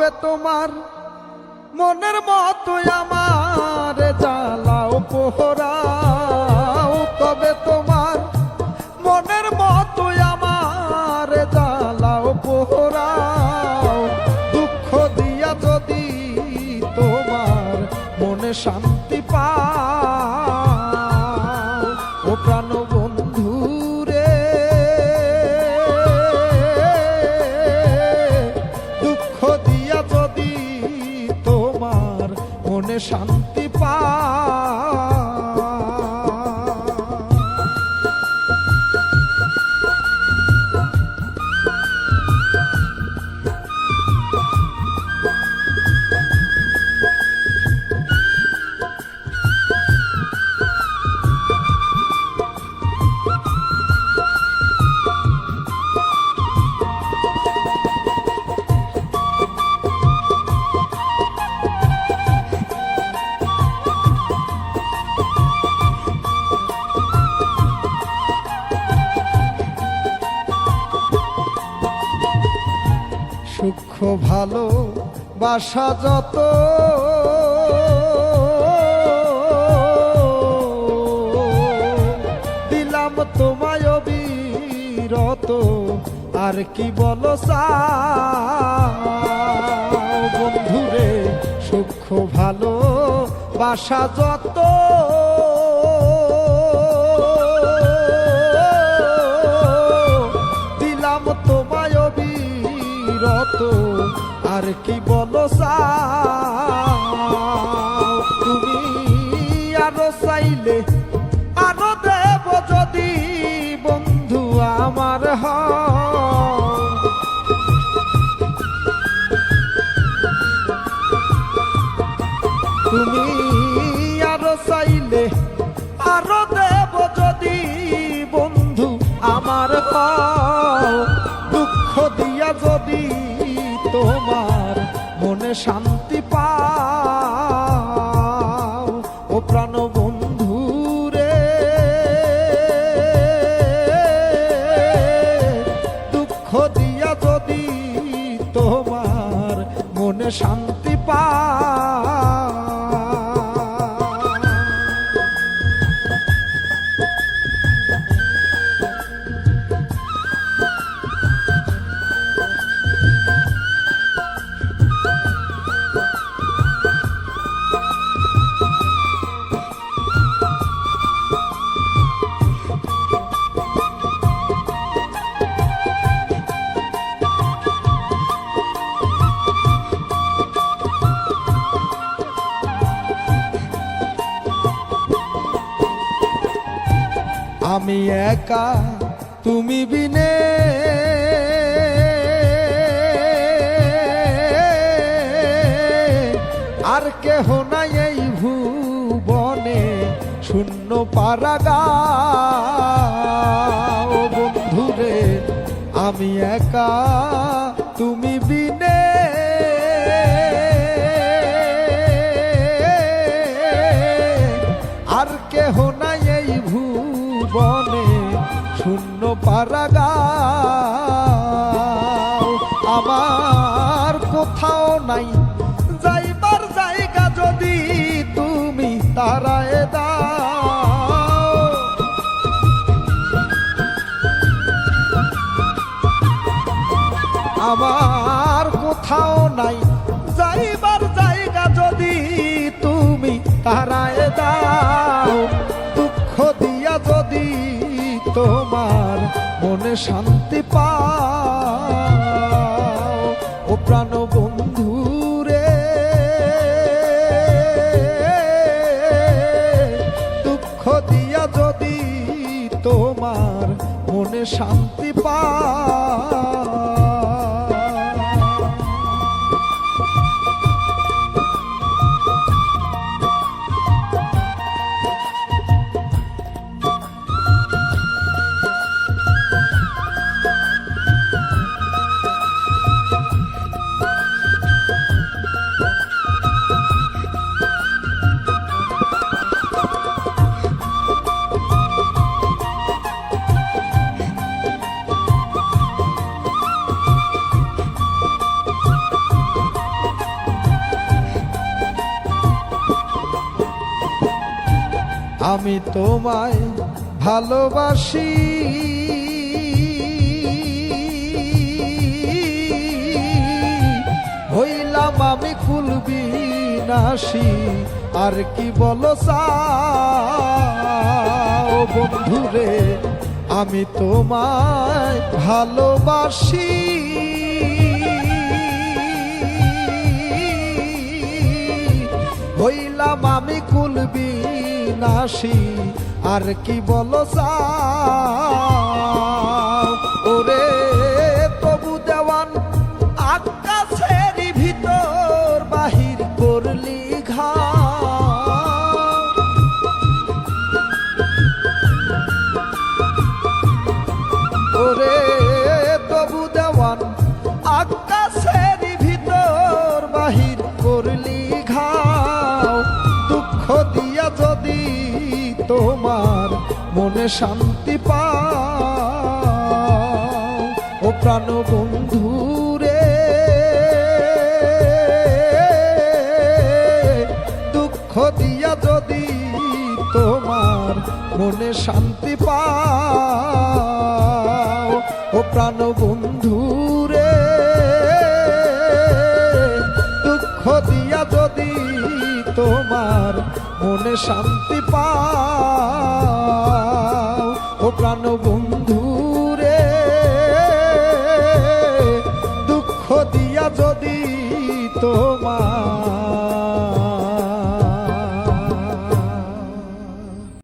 তবে তোমার মনের মতো আমার জ্বালাও পোহরাও, তবে তোমার মনের মতো আমার জ্বালাও পোহরাও। দুঃখ দিয়া যদি তোমার মনে শান্তি পাও, ও প্রাণ বন্ধু রে, দুঃখ দিয়া যদি তোমার মনে শান্তি পাও। সূক্ষ্ম ভালো বাসা যত দিলাম তোমায় অবিরত, আর কি বলো চাও বন্ধুরে। সূক্ষ্ম ভালো বাসা যত দিলাম তোমায় অবিরত, আর কি বলো চাও। তুমি আরো চাইলে আরো দেব যদি বন্ধু আমার হও। তুমি আরো চাইলে আরো দেব যদি বন্ধু আমার হও। দুঃখ দিয়া যদি তোমার মনে শান্তি পাও, ও প্রাণ বন্ধু রে, দুঃখ দিয়া যদি তোমার মনে শান্তি পাও। আমি একা তুমি বিনে আর কেহ নাই এই ভুবনে, শূন্য পারাগাও বন্ধুরে। আমি একা তুমি বিনে আর কেহ নাই এই ভুবনে, শূন্য পারাগাও। আমার কোথাও নাই যাইবার জায়গা যদি তুমি তারায় দাও। আমার কোথাও নাই যাইবার জায়গা যদি তুমি তারায় দাও। দুঃখ দিয়া যদি তোমার মনে শান্তি পাও, ও প্রাণ বন্ধু রে, দুঃখ দিয়া যদি তোমার মনে শান্তি পাও। আমি তোমায় ভালোবাসি। হইলাম আমি কুলবিনাশী, আর কি বলো চাও বন্ধুরে, আমি তোমায় ভালোবাসি। হইলাম আমি কুলবিনাশী, আর কি বলো চাও ওরে তবু দেওয়ান আকাশের ভিতর বাহির করলি ঘা। ওরে তবু দেওয়ান আকাশের ভিতর বাহির করলি ঘাও। দুঃখ দিয়া যদি তোমার মনে শান্তি পাও ও প্রাণ বন্ধু রে, দুঃখ দিয়া যদি তোমার মনে শান্তি পাও ও প্রাণ বন্ধু রে, দুঃখ দিয়া যদি তোমার মনে শান্তি পাও ও প্রাণ